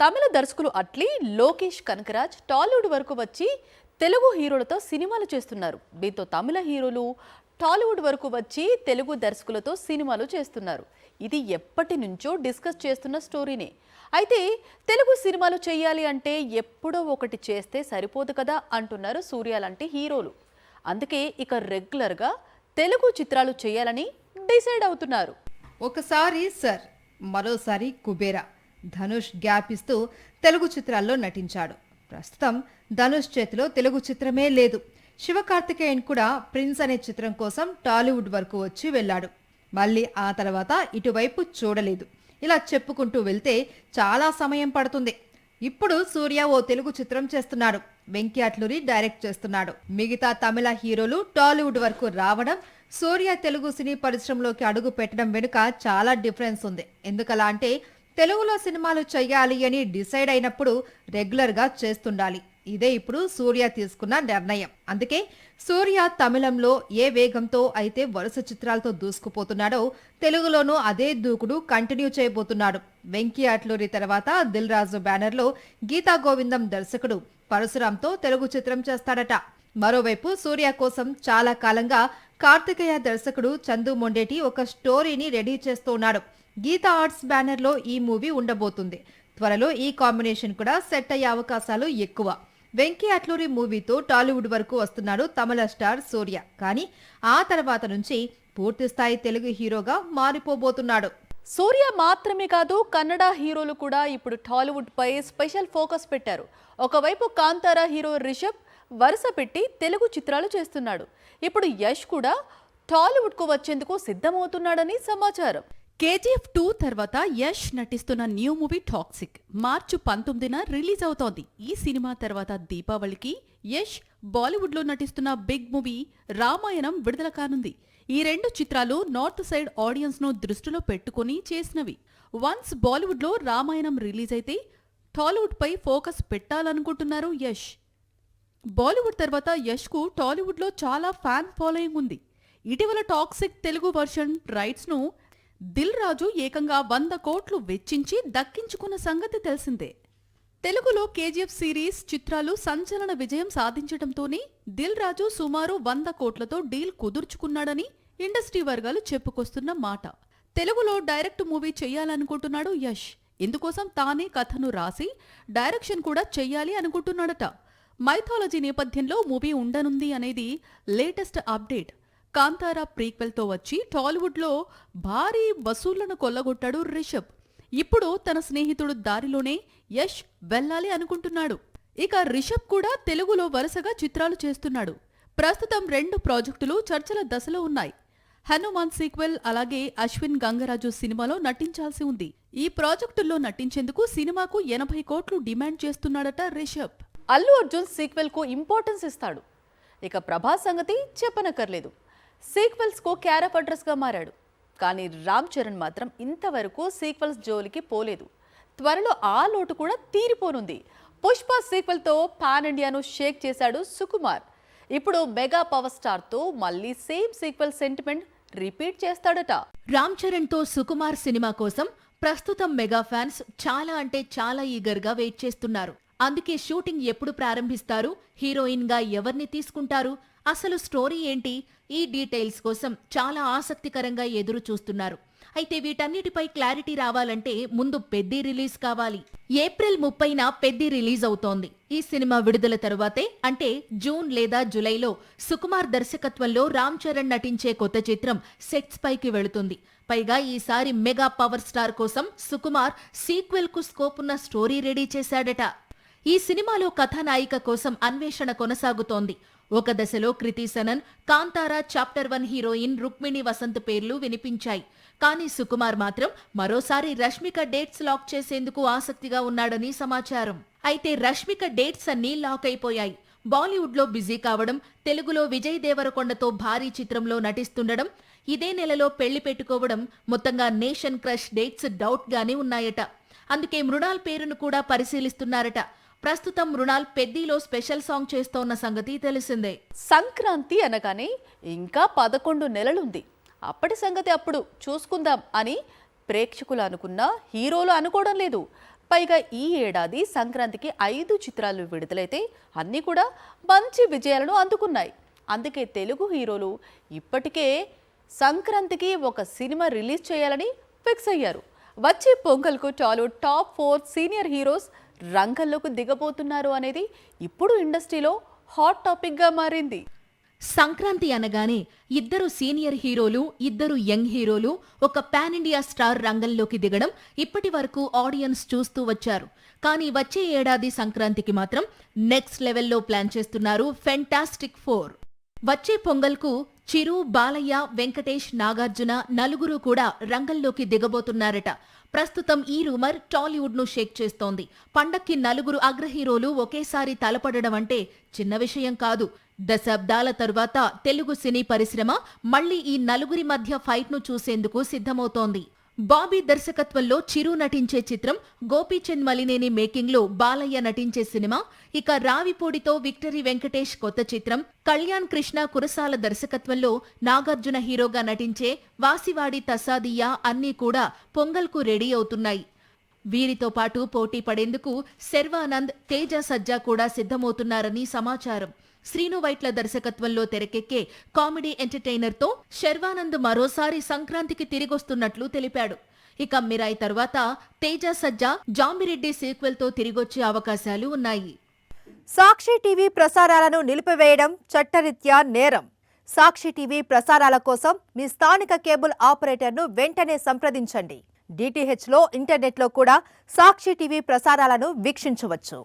తమిళ దర్శకులు అట్లీ, లోకేష్ కనకరాజ్ టాలీవుడ్ వరకు వచ్చి తెలుగు హీరోలతో సినిమాలు చేస్తున్నారు. దీంతో తమిళ హీరోలు టాలీవుడ్ వరకు వచ్చి తెలుగు దర్శకులతో సినిమాలు చేస్తున్నారు. ఇది ఎప్పటి నుంచో డిస్కస్ చేస్తున్న స్టోరీనే. అయితే తెలుగు సినిమాలు చేయాలి అంటే ఎప్పుడో ఒకటి చేస్తే సరిపోదు కదా అంటున్నారు సూర్య లాంటి హీరోలు. అందుకే ఇక రెగ్యులర్గా తెలుగు చిత్రాలు చేయాలని డిసైడ్ అవుతున్నారు. ఒకసారి సర్, మరోసారి కుబేరా. ధనుష్ గ్యాప్ ఇస్తూ తెలుగు చిత్రాల్లో నటించాడు. ప్రస్తుతం ధనుష్ చేతిలో తెలుగు చిత్రమే లేదు. శివకార్తికేయన్ కూడా ప్రిన్స్ అనే చిత్రం కోసం టాలీవుడ్ వరకు వచ్చి వెళ్ళాడు. మళ్ళీ ఆ తర్వాత ఇటువైపు చూడలేదు. ఇలా చెప్పుకుంటూ వెళ్తే చాలా సమయం పడుతుంది. ఇప్పుడు సూర్య ఓ తెలుగు చిత్రం చేస్తున్నాడు. వెంకీ అట్లూరి డైరెక్ట్ చేస్తున్నాడు. మిగతా తమిళ హీరోలు టాలీవుడ్ వరకు రావడం, సూర్య తెలుగు సినీ పరిశ్రమలోకి అడుగు పెట్టడం వెనుక చాలా డిఫరెన్స్ ఉంది. ఎందుకలా అంటే తెలుగులో సినిమాలు చెయ్యాలి అని డిసైడ్ అయినప్పుడు రెగ్యులర్గా చేస్తుండాలి. ఇదే ఇప్పుడు సూర్య తీసుకున్న నిర్ణయం. అందుకే సూర్య తమిళంలో ఏ వేగంతో అయితే వరుస చిత్రాలతో దూసుకుపోతున్నాడో తెలుగులోనూ అదే దూకుడు కంటిన్యూ చేయబోతున్నాడు. వెంకీ అట్లూరి తర్వాత దిల్ రాజు బ్యానర్లో గీతా గోవిందం దర్శకుడు పరశురాంతో తెలుగు చిత్రం చేస్తాడట. మరోవైపు సూర్య కోసం చాలా కాలంగా కార్తికేయ దర్శకుడు చందు మొండేటి ఒక స్టోరీని రెడీ చేస్తున్నాడు. గీతా ఆర్ట్స్ బ్యానర్లో ఈ మూవీ ఉండబోతుంది. త్వరలో ఈ కాంబినేషన్ కూడా సెట్ అయ్యే అవకాశాలు ఎక్కువ. వెంకీ అట్లూరి మూవీతో టాలీవుడ్ వరకు వస్తున్నాడు తమిళ స్టార్ సూర్య. కానీ ఆ తర్వాత నుంచి పూర్తిస్థాయి తెలుగు హీరోగా మారిపోబోతున్నాడు. సూర్య మాత్రమే కాదు, కన్నడ హీరోలు కూడా ఇప్పుడు టాలీవుడ్ పై స్పెషల్ ఫోకస్ పెట్టారు. ఒకవైపు కాంతారా హీరో రిషబ్ వరుస పెట్టి తెలుగు చిత్రాలు చేస్తున్నాడు. ఇప్పుడు యష్ కూడా టాలీవుడ్ కు వచ్చేందుకు సిద్ధమవుతున్నాడని సమాచారం. KGF 2 తర్వాత యష్ నటిస్తున్న న్యూ మూవీ టాక్సిక్ మార్చి 19న రిలీజ్ అవుతోంది. ఈ సినిమా తర్వాత దీపావళికి యష్ బాలీవుడ్లో నటిస్తున్న బిగ్ మూవీ రామాయణం విడుదల కానుంది. ఈ రెండు చిత్రాలు నార్త్ సైడ్ ఆడియన్స్ ను దృష్టిలో పెట్టుకుని చేసినవి. వన్స్ బాలీవుడ్లో రామాయణం రిలీజ్ అయితే టాలీవుడ్ పై ఫోకస్ పెట్టాలనుకుంటున్నారు యష్. బాలీవుడ్ తర్వాత యష్ కు టాలీవుడ్లో చాలా ఫ్యాన్ ఫాలోయింగ్ ఉంది. ఇటీవల టాక్సిక్ తెలుగు వర్షన్ రైట్స్ ను దిల్ రాజు ఏకంగా 100 కోట్లు వెచ్చించి దక్కించుకున్న సంగతి తెలిసిందే. తెలుగులో KGF సిరీస్ చిత్రాలు సంచలన విజయం సాధించడంతోనే దిల్ రాజు సుమారు 100 కోట్లతో డీల్ కుదుర్చుకున్నాడని ఇండస్ట్రీ వర్గాలు చెప్పుకొస్తున్న మాట. తెలుగులో డైరెక్ట్ మూవీ చెయ్యాలనుకుంటున్నాడు యష్. ఇందుకోసం తానే కథను రాసి డైరెక్షన్ కూడా చెయ్యాలి అనుకుంటున్నాడట. మైథాలజీ నేపథ్యంలో మూవీ ఉండనుంది అనేది లేటెస్ట్ అప్డేట్. కాంతారా ప్రీక్వెల్తో వచ్చి టాలీవుడ్లో భారీ వసూళ్లను కొల్లగొట్టాడు రిషబ్. ఇప్పుడు తన స్నేహితుడు దారిలోనే యష్ వెళ్ళాలి అనుకుంటున్నాడు. ఇక రిషబ్ కూడా తెలుగులో వరుసగా చిత్రాలు చేస్తున్నాడు. ప్రస్తుతం 2 ప్రాజెక్టులు చర్చల దశలో ఉన్నాయి. హనుమాన్ సీక్వెల్, అలాగే అశ్విన్ గంగరాజు సినిమాలో నటించాల్సి ఉంది. ఈ ప్రాజెక్టుల్లో నటించేందుకు సినిమాకు 80 కోట్లు డిమాండ్ చేస్తున్నాడట రిషబ్. అల్లు అర్జున్ సీక్వెల్ కు ఇంపార్టెన్స్ ఇస్తాడు. ఇక ప్రభాస్ సంగతి చెప్పనక్కర్లేదు. సీక్వెల్స్ కు క్యారఫ్ అడ్రస్ గా మారాడు. కానీ రామ్ చరణ్ మాత్రం ఇంతవరకు సీక్వెల్స్ జోలికి పోలేదు. త్వరలో ఆ లోటు కూడా తీరిపోనుంది. పుష్ప సీక్వెల్ తో పాన్ ఇండియాను షేక్ చేశాడు సుకుమార్. ఇప్పుడు మెగా పవర్ స్టార్ తో మళ్ళీ సేమ్ సీక్వెల్ సెంటిమెంట్ రిపీట్ చేస్తాడట. రామ్ చరణ్ తో సుకుమార్ సినిమా కోసం ప్రస్తుతం మెగా ఫ్యాన్స్ చాలా అంటే చాలా ఈగర్ గా వెయిట్ చేస్తున్నారు. అందుకే షూటింగ్ ఎప్పుడు ప్రారంభిస్తారు, హీరోయిన్ గా ఎవరిని తీసుకుంటారు, అసలు స్టోరీ ఏంటి, ఈ డీటెయిల్స్ కోసం చాలా ఆసక్తికరంగా ఎదురు చూస్తున్నారు. అయితే వీటన్నిటిపై క్లారిటీ రావాలంటే ముందు పెద్ది రిలీజ్ కావాలి. ఏప్రిల్ 30న పెద్ది రిలీజ్ అవుతోంది. ఈ సినిమా విడుదల తరువాతే అంటే జూన్ లేదా జులైలో సుకుమార్ దర్శకత్వంలో రామ్ చరణ్ నటించే కొత్త చిత్రం సెట్స్ పైకి వెళుతుంది. పైగా ఈసారి మెగా పవర్ స్టార్ కోసం సుకుమార్ సీక్వెల్ కు స్కోప్ ఉన్న స్టోరీ రెడీ చేశాడట. ఈ సినిమాలో కథానాయిక కోసం అన్వేషణ కొనసాగుతోంది. ఒక దశలో కృతి సనన్, కాంతారా చాప్టర్ 1 హీరోయిన్ రుక్మిణి వసంత్ పేర్లు వినిపించాయి. కానీ సుకుమార్ మాత్రం మరోసారి రష్మిక డేట్స్ లాక్ చేసేందుకు ఆసక్తిగా ఉన్నాడని సమాచారం. అయితే రష్మిక డేట్స్ అన్నీ లాక్ అయిపోయాయి. బాలీవుడ్లో బిజీ కావడం, తెలుగులో విజయ్ దేవరకొండతో భారీ చిత్రంలో నటిస్తుండడం, ఇదే నెలలో పెళ్లి పెట్టుకోవడం, మొత్తంగా నేషన్ క్రష్ డేట్స్ డౌట్ గానే ఉన్నాయట. అందుకే మృణాల్ పేరును కూడా పరిశీలిస్తున్నారట. ప్రస్తుతం మృణాల్ పెద్దిలో స్పెషల్ సాంగ్ చేస్తోన్న సంగతి తెలిసిందే. సంక్రాంతి అనగానే ఇంకా 11 నెలలుంది. అప్పటి సంగతి అప్పుడు చూసుకుందాం అని ప్రేక్షకులు అనుకున్నా హీరోలు అనుకోవడం లేదు. పైగా ఈ ఏడాది సంక్రాంతికి 5 చిత్రాలు విడుదలైతే అన్నీ కూడా మంచి విజయాలను అందుకున్నాయి. అందుకే తెలుగు హీరోలు ఇప్పటికే సంక్రాంతికి ఒక సినిమా రిలీజ్ చేయాలని ఫిక్స్ అయ్యారు. వచ్చే పొంగల్కు టాలీవుడ్ టాప్ 4 సీనియర్ హీరోస్ రంగంలోకి దిగబోతున్నారు అనేది ఇప్పుడు ఇండస్ట్రీలో హాట్ టాపిక్గా మారింది. సంక్రాంతి అనగానే ఇద్దరు సీనియర్ హీరోలు, ఇద్దరు యంగ్ హీరోలు, ఒక పాన్ ఇండియా స్టార్ రంగంలోకి దిగడం ఇప్పటి వరకు ఆడియన్స్ చూస్తూ వచ్చారు. కానీ వచ్చే ఏడాది సంక్రాంతికి మాత్రం నెక్స్ట్ లెవెల్లో ప్లాన్ చేస్తున్నారు ఫెంటాస్టిక్ 4. వచ్చే పొంగల్కు చిరు, బాలయ్య, వెంకటేష్, నాగార్జున నలుగురు కూడా రంగంలోకి దిగబోతున్నారట. ప్రస్తుతం ఈ రూమర్ టాలీవుడ్ ను షేక్ చేస్తోంది. పండక్కి నలుగురు అగ్ర హీరోలు ఒకేసారి తలపడడం అంటే చిన్న విషయం కాదు. దశాబ్దాల తరువాత తెలుగు సినీ పరిశ్రమ మళ్లీ ఈ నలుగురి మధ్య ఫైట్ ను చూసేందుకు సిద్ధమవుతోంది. బాబీ దర్శకత్వంలో చిరు నటించే చిత్రం, గోపీచంద్ మలినేని మేకింగ్ లో బాలయ్య నటించే సినిమా, ఇక రావిపూడితో విక్టరీ వెంకటేష్ కొత్త చిత్రం, కళ్యాణ్ కృష్ణ కురసాల దర్శకత్వంలో నాగార్జున హీరోగా నటించే వాసివాడి తసాదియా అన్నీ కూడా పొంగల్కు రెడీ అవుతున్నాయి. వీరితో పాటు పోటీ పడేందుకు శర్వానంద్, తేజ సజ్జా కూడా సిద్ధమవుతున్నారని సమాచారం. శ్రీను వైట్ల దర్శకత్వంలో తెరకెక్కే కామెడీ ఎంటర్టైనర్తో శర్వానంద్ మరోసారి సంక్రాంతికి తిరిగొస్తున్నట్లు తెలిపాడు. ఇక మిరాయి తర్వాత తేజ సజ్జా జాంబిరెడ్డి సీక్వెల్ తో తిరిగొచ్చే అవకాశాలు ఉన్నాయి. సాక్షి టీవీ ప్రసారాలను నిలిపివేయడం చట్టరీత్యా నేరం. సాక్షి టీవీ ప్రసారాల కోసం మీ స్థానిక కేబుల్ ఆపరేటర్ను వెంటనే సంప్రదించండి. DTHలో, ఇంటర్నెట్లో కూడా సాక్షి టీవీ ప్రసారాలను వీక్షించవచ్చు.